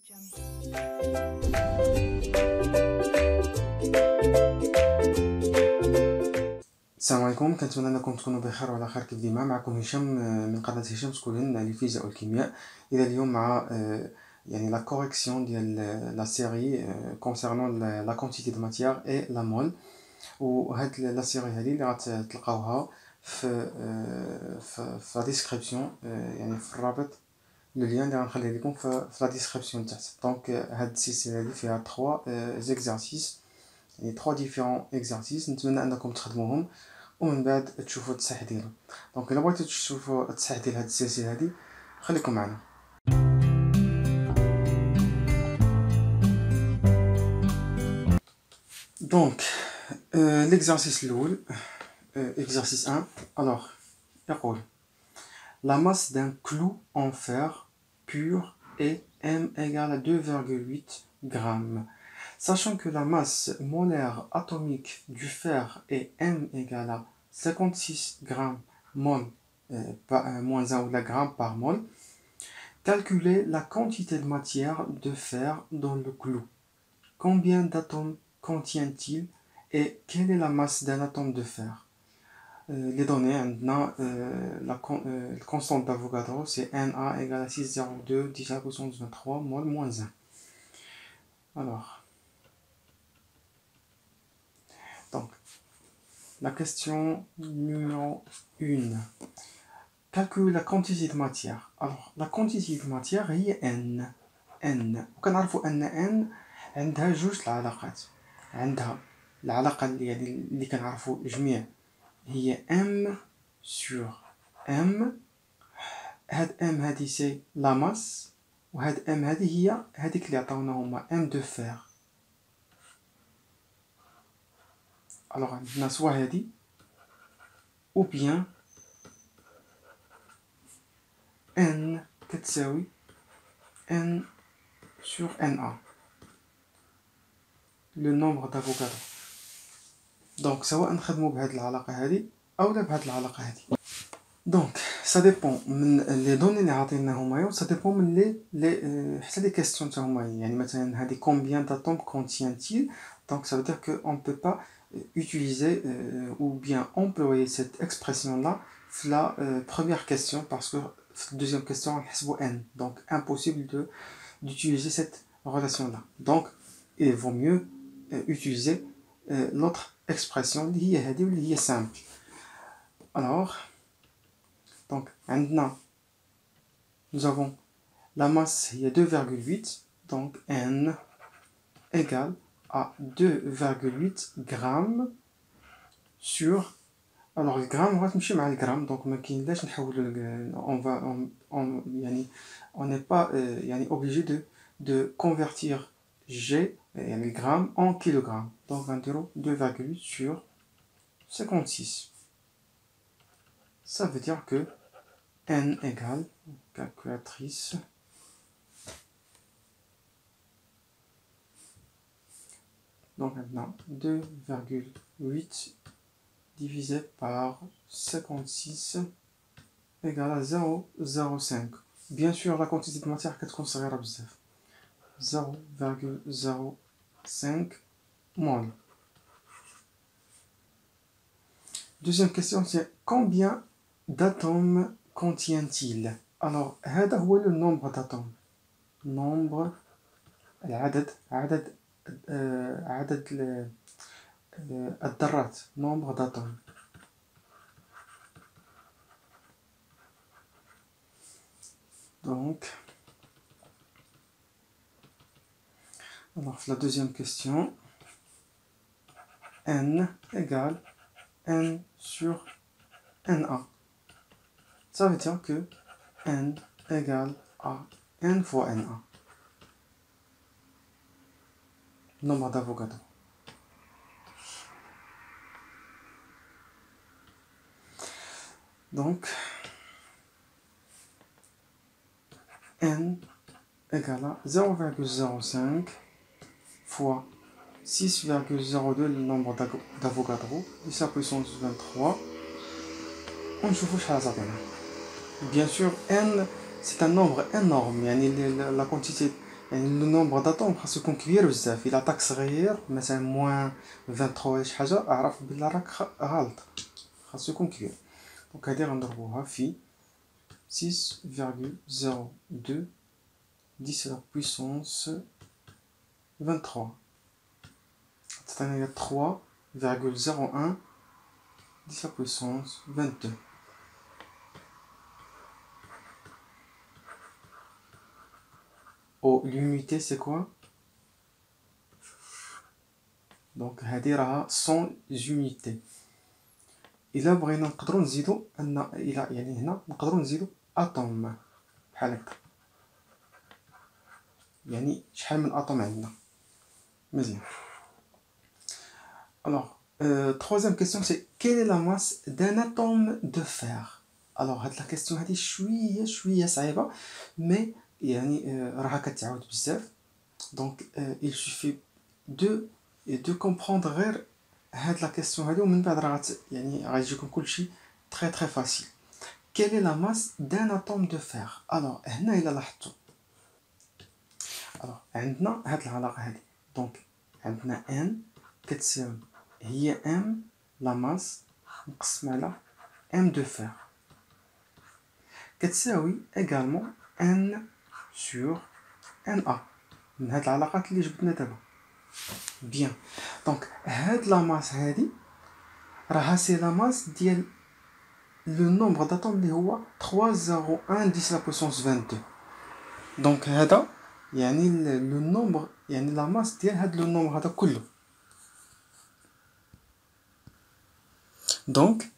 السلام عليكم، كنتمنى انكم تكونوا بخير وعلى خير كيف ديما. معكم هشام من قناه هشام سكولين للفيزياء والكيمياء. اذا اليوم مع يعني لا كوريكسيون ديال لا سيري كونسيرنون لا كونتيتي دو ماتيير اي لا مول. وهاد لا سيري هذه اللي غتلقاوها في لا ديسكريبسيون، يعني في الرابط لو لين اللي غنخليه لكم في لا ديسكريبسيون تحت. دونك هاد السلسله هذه فيها 3 زيكزارسيس، يعني 3 ديفيرون اكزارسيس. نتمنى انكم تخدموهم ومن بعد تشوفوا التصحيح ديالهم. دونك الا بغيتو تشوفوا التصحيح ديال هاد السلسله هادي خليكم معنا. دونك l'exercice الاول، exercice 1. alors يقول la masse d'un clou en fer pur est m égale à 2,8 grammes. Sachant que la masse molaire atomique du fer est m égale à 56 grammes mol moins 1 ou la gramme par mol, calculez la quantité de matière de fer dans le clou. Combien d'atomes contient-il et quelle est la masse d'un atome de fer? Les données, la constante d'Avogadro, c'est Na égale à 6,02 10 à la puissance 23 mol moins 1. Alors, donc, la question numéro 1. Calcule la quantité de matière. Alors, la quantité de matière هي N. وكنعرفوا أن N عندها جوج العلاقات. عندها العلاقة اللي كنعرفوا جميع هي M sur M. هاد M هادي سي لا ماس، وهاد M هادي هي هاديك اللي عطاونا هما M de fer. alors عندنا سوا هادي ou bien N كتساوي N sur Na, le nombre d'Avogadro. دونك سواء نخدمو بهاد العلاقة هادي أولا بهاد العلاقة هادي. دونك سا ديبون من لي دوني اللي عاطيناهم، و سا ديبون من لي حتى لي كيستيون تا هما. يعني مثلا هادي combien d'atomes contient-il. donc ça veut dire que on peut pas utiliser ou bien employer cette expression là في la première question parce que في la deuxième question نحسبو n, donc impossible d'utiliser cette relation là. donc il vaut mieux utiliser l'autre expression اللي هي هادي واللي هي simple. alors donc maintenant nous avons la masse هي 2,8, donc n égale à 2,8 grammes sur. alors الجرام غتمشي مع الجرام، دونك ما كاينلاش نحولو يعني on n'est pas يعني obligé de convertir G يعني الجرام en kilogramme. donc غنديرو 2,8 sur 56. ça veut dire que n égale, calculatrice, donc maintenant 2,8 divisé par 56 égale à 0,05. bien sûr la quantité de matière كتكون صغيرة بزاف، 0,05 mol. deuxième question, c'est combien d'atomes contient-il. alors هذا هو le nombre d'atomes. nombre العدد، عدد الذرات، nombre d'atomes. donc alors la deuxième question, n égale n sur Na. ça veut dire que n égale à n fois Na, nombre d'Avogadro. donc n égale à 0,05 fois 6,02 le nombre d'Avogadro 10 à la puissance 23. ونشوفوا شحال تعطينا. bien sûr n c'est un nombre énorme، يعني la quantité يعني لو نومبر داتوم خاصو يكون كبير بزاف. الا عطاك صغير مثلا موان 23 ولا شي حاجه اعرف بلي راك غلط، خاصو يكون كبير. دونك هادي غنضربوها في 6,02 10 لا بويسونس 23 تعطينا هي 3,01 10 لا بويسونس 22. او l'unité c'est quoi؟ دونك هادي راها 100 unités. الا بغينا نقدروا نزيدوا ان الى يعني هنا نقدروا نزيدوا اتوم بحال هكا، يعني شحال من اتوم عندنا. مزيان. Alors, troisième question, c'est quelle est la masse d'un atome de fer? Alors, هاد لا كيستيون هادي شويه صعيبه، مي يعني راها كتعاود بزاف. دونك il suffit de comprendre غير هاد لا كيستيون هادي، ومن بعد راه يعني غيجيكم كلشي très très facile. Quelle est la masse d'un atome de fer? Alors, هنا إلا لاحظتوا، alors عندنا هاد العلاقة هادي. دونك عندنا N كتساوي هي M لا ماس مقسم على M de fer كتساوي également N sur Na من هاد العلاقات اللي جبدنا دابا. بيان. دونك هاد لا ماس هادي راها سي لا ماس ديال لو نومبر داتوم اللي هو 3,01 10 لا بويسونس 22. دونك هذا يعني لو نومبر، يعني لا ماس ديال هاد لو نومبر هذا كله. دونك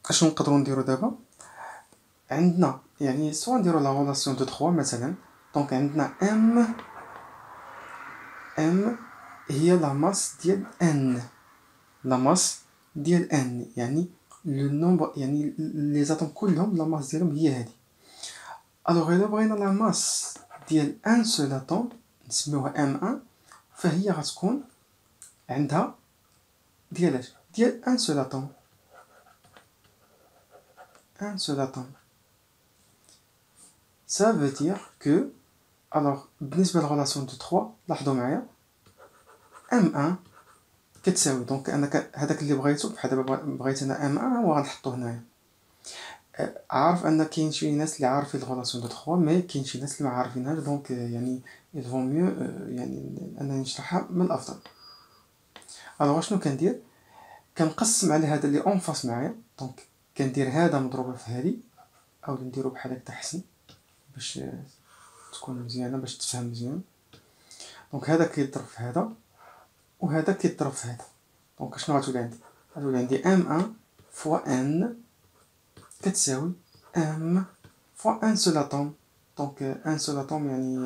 اشنو نقدروا نديروا دابا؟ عندنا يعني سوا نديروا لا ريلاسيون دو 3 مثلا. دونك عندنا ام هي لا ماس ديال ان، لا ماس ديال ان يعني لو نومبر، يعني لي زاتوم كلهم لا ماس ديالهم هي هذه. الوغ الا بغينا لا ماس ديال ان سول اتوم نسميوها ام ان، فهي غتكون عندها ديال اش؟ ديال ان سول اتوم، un seul atome. Ça veut dire que, alors بالنسبة للريلاسيون دو 3 لاحظوا معايا M1 كتساوي، دونك انا هذاك اللي بغيتو بحال دابا بغيت انا M1 وغنحطو هنايا. عارف ان كاين شي ناس اللي عارفين الريلاسيون دو 3 مي كاين شي ناس اللي ما عارفينهاش، دونك يعني il vaut mieux يعني انني نشرحها من الافضل. الوغ شنو كندير؟ كنقسم على هذا اللي اون فاس معايا. دونك كندير هذا مضروبه في هذه، او نديرو بحال هكا احسن باش تكون مزيانه باش تفهم مزيان. دونك هذا كيضرب في هذا وهذا كيضرب في هذا. دونك شنو غتولي عندي؟ غتولي عندي M1 فوا N كتساوي M فوا ان سول اتوم. دونك ان سول اتوم يعني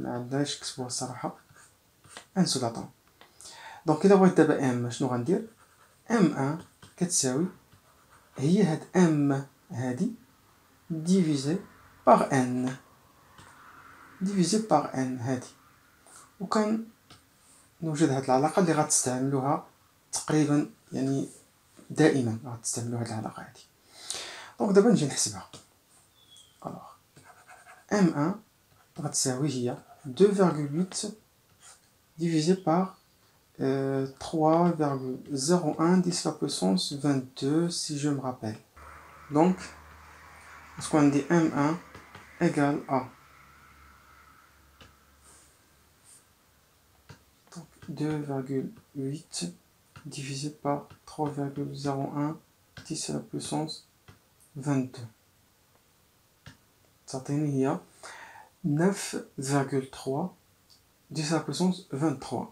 معندناش كتبوها الصراحه، ان سول اتوم. دونك الا بغيت دابا M شنو غندير؟ M1 كتساوي هي هاد M هادي ديفيزي باغ N، ديفيزي باغ N هادي. وكان نوجد هاد العلاقة اللي غتستعملوها تقريبا يعني دائما غتستعملوا هاد العلاقة هادي. دونك دابا نجي نحسبها. الوغ M1 غتساوي هي 2,8 divisé par 3,01 10 la puissance 22 si je me rappelle. Donc, ce qu'on dit M1 égale à 2,8 divisé par 3,01 10 à la puissance 22. تعطيني هي 9,3 10 à la puissance 23.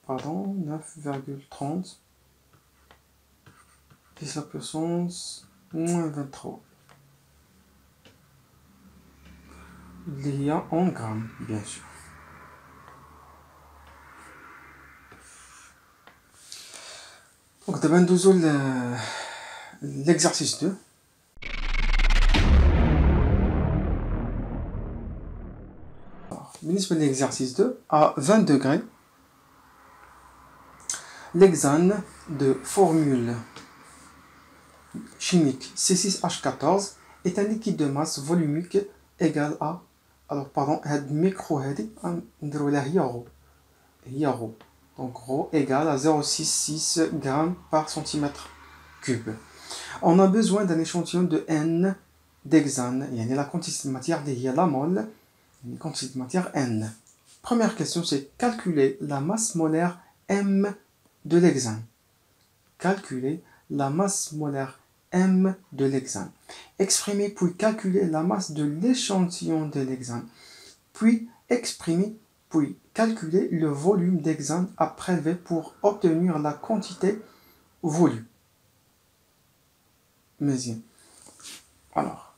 Pardon, 9,30 10 à la puissance moins 23. اللي هي en grammes bien sûr. Donc دابا ندوزو l'exercice 2. بالنسبة l'exercice 2 à 20 degrés, l'hexane de formule chimique C6H14 est un liquide de masse volumique égal à, alors pardon, هاد micro هادي نديرو لها هي ρ. Donc ρ égale à 0,66 g par centimètre cube. On a besoin d'un échantillon de N d'hexane, يعني la quantité de matière اللي هي la mole, une quantité de matière N. Première question, c'est calculer la masse molaire M de l'hexane. Calculer la masse molaire M de l'hexane. Exprimer puis calculer la masse de l'échantillon de l'hexane. Puis exprimer puis calculer le volume d'hexane à prélever pour obtenir la quantité voulue. Mais alors,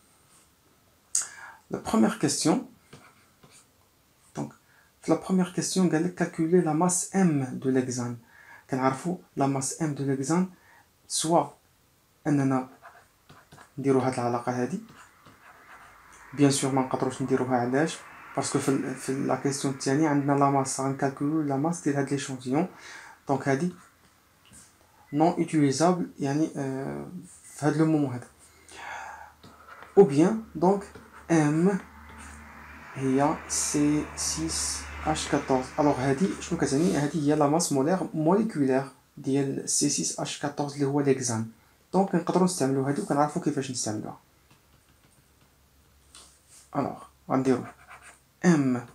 la première question, donc, la première question, calculer la masse M de l'hexane. La masse M de l'hexane, soit أننا نديرو هاد العلاقة هادي. Bien sûr ما نقدروش نديروها علاش؟ باسكو في لا كيسيون الثانية عندنا لا ماس غنكالكولو لا ماس ديال هاد ليشونتيون. دونك هادي نون اوتيليزابل يعني في هاد لو مومون هذا. او بيان دونك ام هي C6H14. الوغ هادي شنو كتعني؟ هادي هي لا ماس مولير موليكولير ديال C6H14 اللي هو ليكزان. دونك نقدروا نستعملو هادي وكنعرفو كيفاش نستعملوها. الوغ غنديرو ام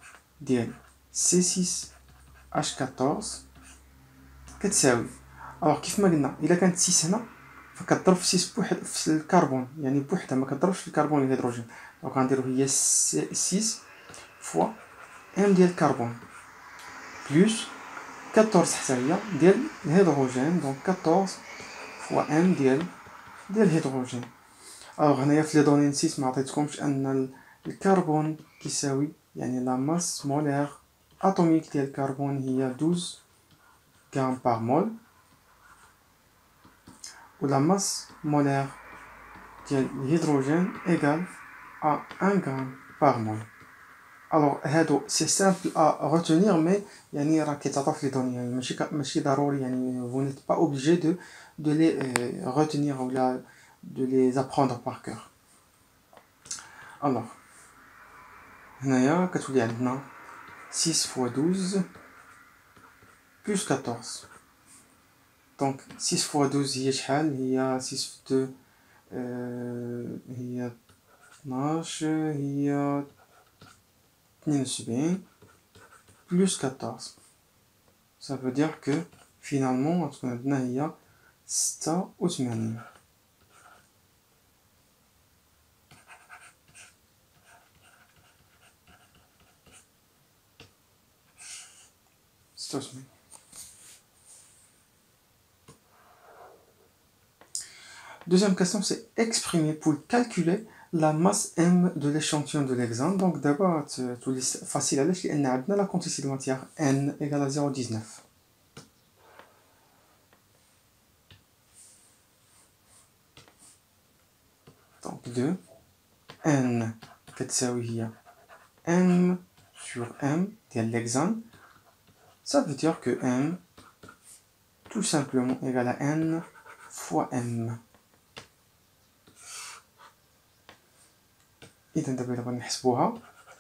ديال C6H14 كتساوي، الوغ كيف ما قلنا الا كانت 6 هنا فكتضرب في 6 بوحد في الكربون، يعني بوحدها ما كتضربش في الكربون والهيدروجين. دونك غنديرو هي 6 فوا ام ديال الكربون بلس 14 حتى هي ديال الهيدروجين. دونك 14 فوا ام ديال الهيدروجين. الوغ هنايا في لي دوني نسيت ما عطيتكمش ان الكربون كيساوي يعني لا ماس مولير اتوميك ديال الكربون هي 12 غرام بار مول، و لا ماس مولير ديال الهيدروجين égal à 1 غرام بار مول. الوغ هادو سي سامبل ا retenir مي يعني راه كيتعطاو في لي دوني، يعني ماشي ضروري، يعني vous n'êtes pas obligé de les retenir ou de les apprendre par cœur. الوغ هنايا كتولي عندنا 6 fois 12 plus 14. دونك 6 fois 12 هي شحال؟ هي 6 في 2 هي 12 هي 72 plus 14. Ça veut dire que finalement غتكون عندنا هي 86. Deuxième question, c'est exprimer pour calculer la masse M de l'échantillon de l'hexane. Donc d'abord, c'est facile à l'échelle, on a la quantité de matière N égale à 0,19. Donc 2, N كتساوي M sur M de l'hexane. Ça veut dire que M tout simplement égal à N fois M. إذا دابا إلا بغينا نحسبوها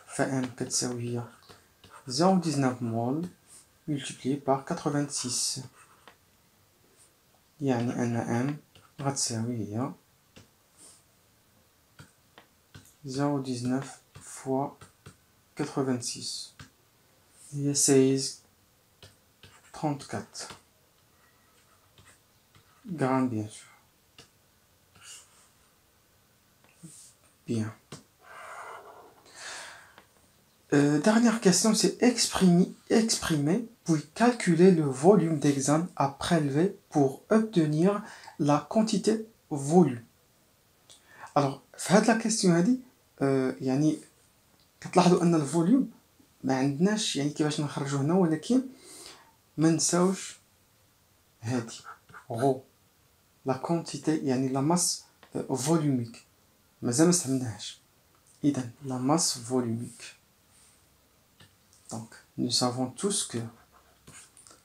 ف M كتساوي هي 0,19 مول multiplié par 86، يعني أن M غتساوي هي 0,19 fois 86 هي 16,34 grammes bien sûr. Bien. Dernière question, c'est exprimer puis calculer le volume d'hexane à prélever pour obtenir la quantité voulue. Alors, في هاد la question هادي يعني كتلاحظوا ان الفوليوم ما عندناش يعني كيفاش نخرجو هنا، ولكن ما نساوش هادي غو لا كونتيتي يعني لا ماس فوليوميك مازال ما استعملناهاش. اذا لا ماس فوليوميك. Donc, nous savons tous que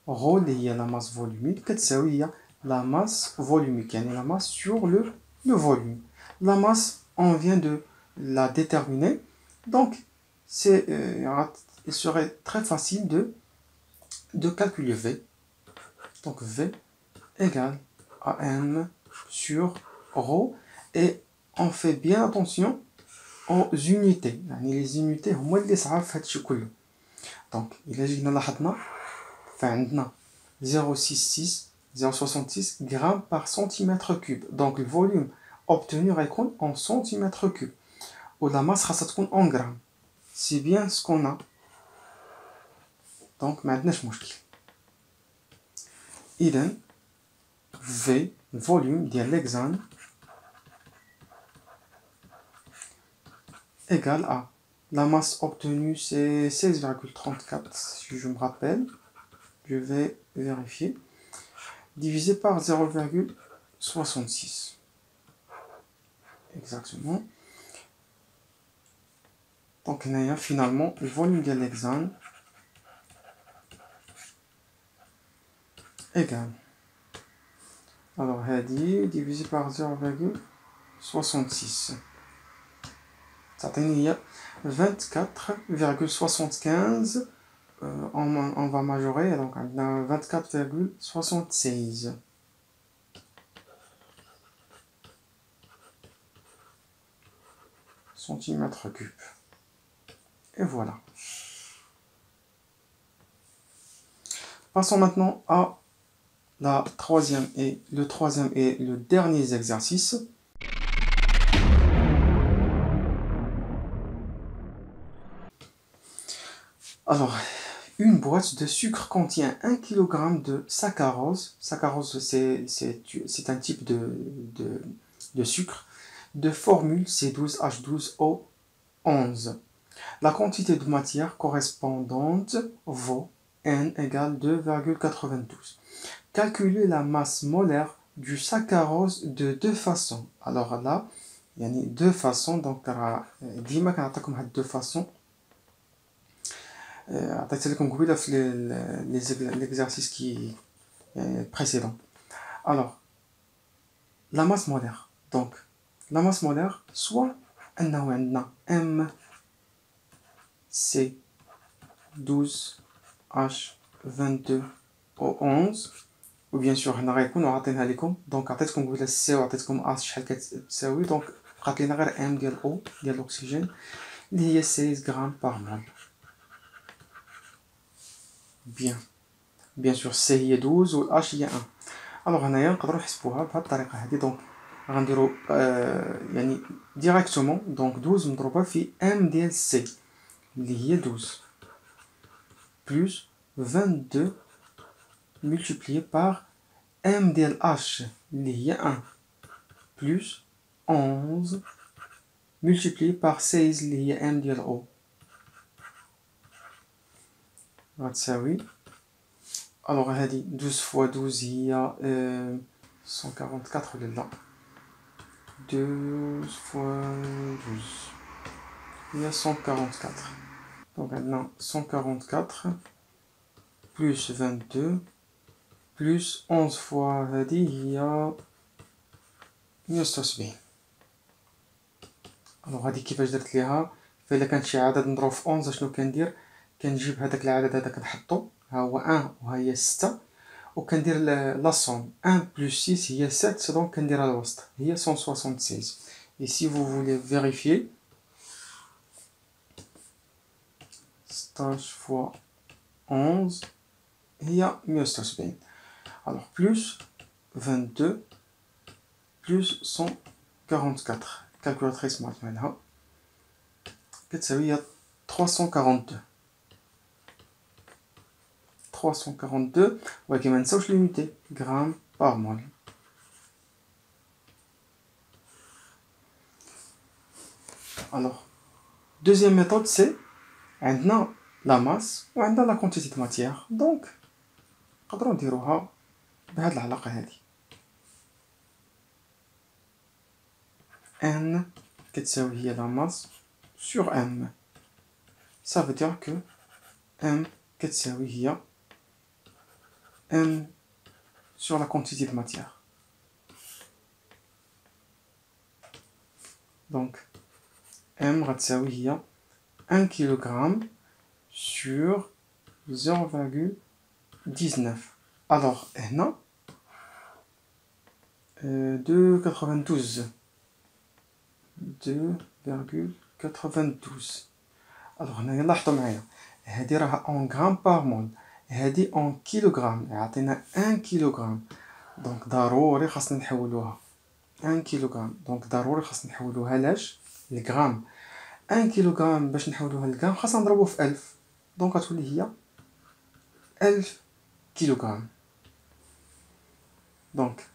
rho اللي هي la masse volumique كتساوي هي la masse volumique، يعني la masse sur le le volume. La masse, on vient de la déterminer. Donc, il serait très facile de calculer V. Donc, V égale à M sur ρ. Et on fait bien attention aux unités. Les unités هما اللي صعاب في هادشي كله. Donc, إلا جينا لاحظنا فعندنا 0,66 grammes par centimètre cube. Donc, le volume obtenu غيكون en centimètre cube. Ou la masse خاصها تكون en grammes. C'est bien ce qu'on a. Donc, ما عندناش مشكل. إذن V, volume ديال l'hexane égale à la masse obtenue, c'est 16,34 si je me rappelle. Je vais vérifier. Divisé par 0,66. Exactement. Donc, il y a finalement le volume de l'hexane égal. Alors, Hadi divisé par 0,66. Ça donne 24,75. On va majorer, donc on a 24,76 centimètres cubes. Et voilà. Passons maintenant à le troisième et le dernier exercice. Alors, une boîte de sucre contient 1 kg de saccharose. Saccharose, c'est un type de sucre de formule C12H12O11. La quantité de matière correspondante vaut N égale 2,92. Calculer la masse molaire du saccharose de deux façons. Alors là, il y a deux façons. Donc, ديما كنعطيكم هاد deux façons. عطيت لكم قبيله في l'exercice qui précédent. Alors, la masse molaire. Donc, la masse molaire, soit أنه عندنا MC12H22O11, ou bien sûr هنا غيكون عاطينها لكم. دونك عطيتكم قبيله C وعطيتكم A شحال كتساوي. دونك بقات لينا غير M ديال O ديال الأكسجين اللي هي 16 غرام par mol. Bien sûr C هي 12 و H هي 1. alors هنايا نقدروا نحسبوها بهذه الطريقه هذه. دونك غنديروا يعني ديريكتومون. دونك 12 مضروبه في M ديال C اللي هي 12 plus 22 multiplié par M ديال H اللي هي 1 plus 11 multiplié par 16 اللي هي M ديال O غتساوي. alors هذه 12 fois 12 هي 144 ولا لا 12 fois 12 هي 144. donc عندنا 144 plus 22 plus 11 fois هذه هي 176. alors هذه كيفاش درت ليها؟ فإلا كانت شي عدد نضرب في 11 شنو كندير؟ كنجيب هذاك العدد هذا كنحطو ها هو 1 وها هي 6 وكندير لا somme 1 plus 6 هي 7 donc كنديرها الوسط هي 176. et si vous voulez vérifier 16 fois 11 هي 176. alors plus 22 plus 144 calculatrice معتمدها كتساوي 342 ولكن ما نساوش l'unité grammes par mol. alors deuxième méthode c'est عندنا la masse وعندنا la quantité de matière. donc نقدروا نديروها بهاد العلاقه هذه N كتساوي هي la masse sur M. ça veut dire que M كتساوي هي M sur la quantité de matière. Donc M غتساوي هي 1 kg sur 0,19. Alors هنا 2,92. 2,92. Alors هنايا لاحظوا معايا هادي راها en grammes par mol، هادي en kilogramme، يعطينا 1 كيلوغرام. دونك ضروري خاصنا نحولوها 1 كيلوغرام. دونك ضروري خاصنا نحولوها لاش؟ لغرام. 1 كيلوغرام باش نحولوها لغرام خاصنا نضربو في 1000. دونك غتولي هي 1000 كيلوغرام. دونك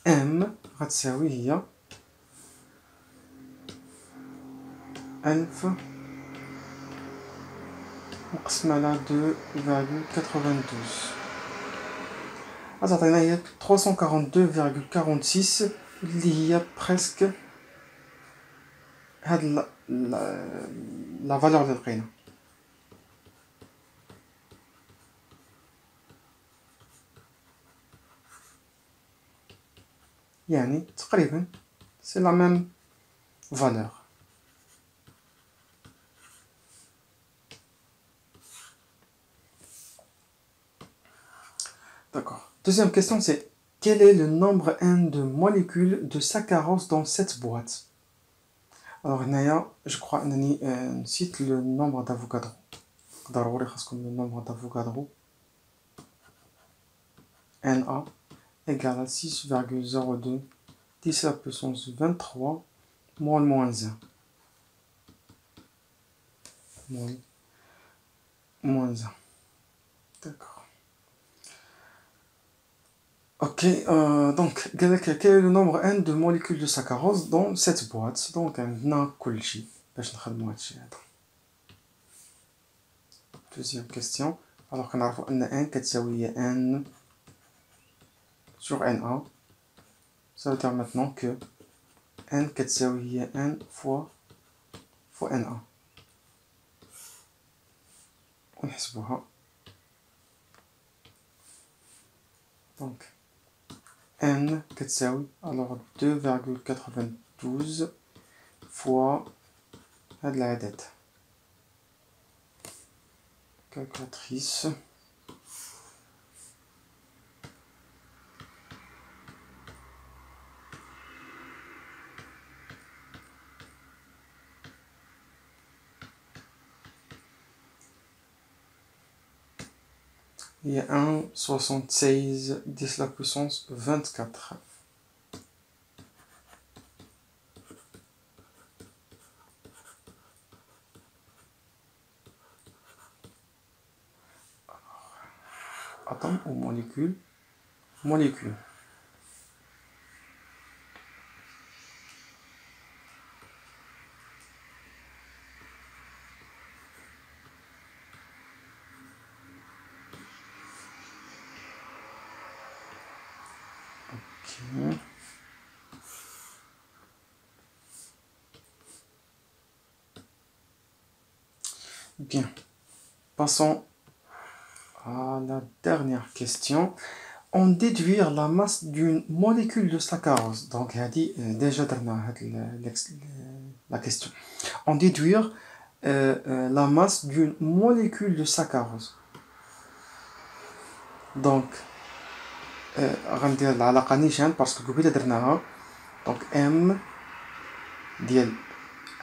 ام غتساوي هي 1000 مقسم على 2,92 غتعطينا هي 342,46 اللي هي بريسك هاد لا فالور اللي لقينا. يعني تقريبا سي لا ميم فالور. D'accord. Deuxième question, c'est quel est le nombre n de molécules de saccharose dans cette boîte? Alors, je crois que je cite le nombre d'Avogadro. Le nombre d'Avogadro Na égale à 6,02 10 à la puissance 23 mol moins 1. Mol moins 1. D'accord. Ok, donc, quel est le nombre n de molécules de saccharose dans cette boîte? Donc, on a كلشي باش نخدمو هادشي هذا. Deuxième question. Alors كنعرفو ان n كتساوي هي n sur na. Ça veut dire maintenant que n كتساوي هي n fois na. ونحسبوها. Donc n كتساوي alors 2,92 fois هاد العدد. Calculatrice. Il y a 1,76 10 la puissance 24. Atome ou molécule? Molécule. Ok. Bien. Passons à la dernière question. En déduire la masse d'une molécule de saccharose. Donc, déjà la question. En déduire la masse d'une molécule de saccharose. Donc, غندير العلاقة نيشان باسكو قبيله درناها. Donc M ديال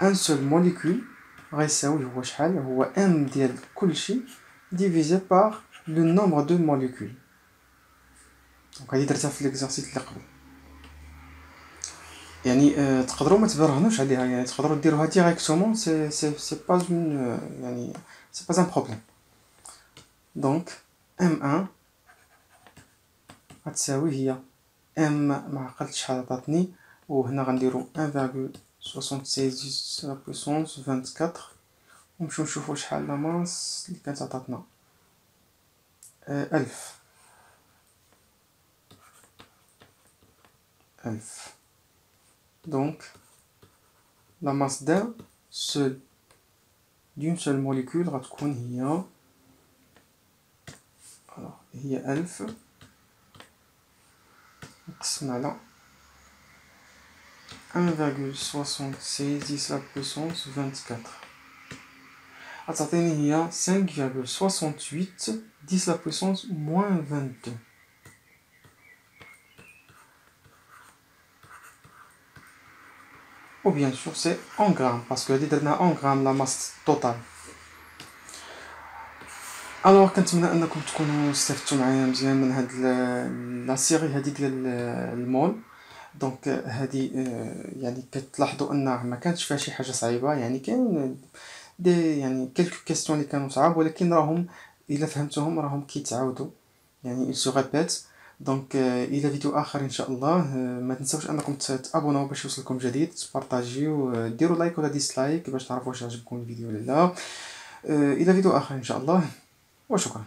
ان سول موليكول غيساوي هو شحال؟ هو M ديال كلشي divisé par le nombre de molécules. دونك هادي درتها في ليكزارسيس اللي قبل. يعني تقدروا ما تبرهنوش عليها، يعني تقدروا ديروها ديريكتومون. سي با اون يعني سي با ان بروبليم. دونك M1 غتساوي هي M ما عقلتش شحال عطاتني، وهنا غنديرو 1,76 لا بويسونس 24 ونمشيو نشوفو شحال لا ماس اللي كانت عطاتنا 1000. Donc la masse d'une seule molécule غتكون هي هي 1000 مقسم على 1,76 10 la puissance 24 غتعطيني هي 5,68 10 la puissance moins 22. Ou bien sûr c'est en grammes parce que هادي درناها en grammes la masse totale. الوغ كنتمنى انكم تكونوا استفدتوا معايا مزيان من هاد لا سيري هادي ديال المول. دونك هادي يعني كتلاحظوا ان ما كانتش فيها شي حاجه صعيبه، يعني كاين دي يعني كلكو كيسيون اللي كانوا صعاب، ولكن راهم الا فهمتوهم راهم كيتعاودوا، يعني il se répète. دونك الى فيديو اخر ان شاء الله. ما تنساوش انكم تابوناو باش يوصلكم جديد، تبارطاجيو، ديروا لايك ولا ديسلايك باش تعرفوا واش عجبكم الفيديو ولا لا. الى فيديو اخر ان شاء الله، وشكرا.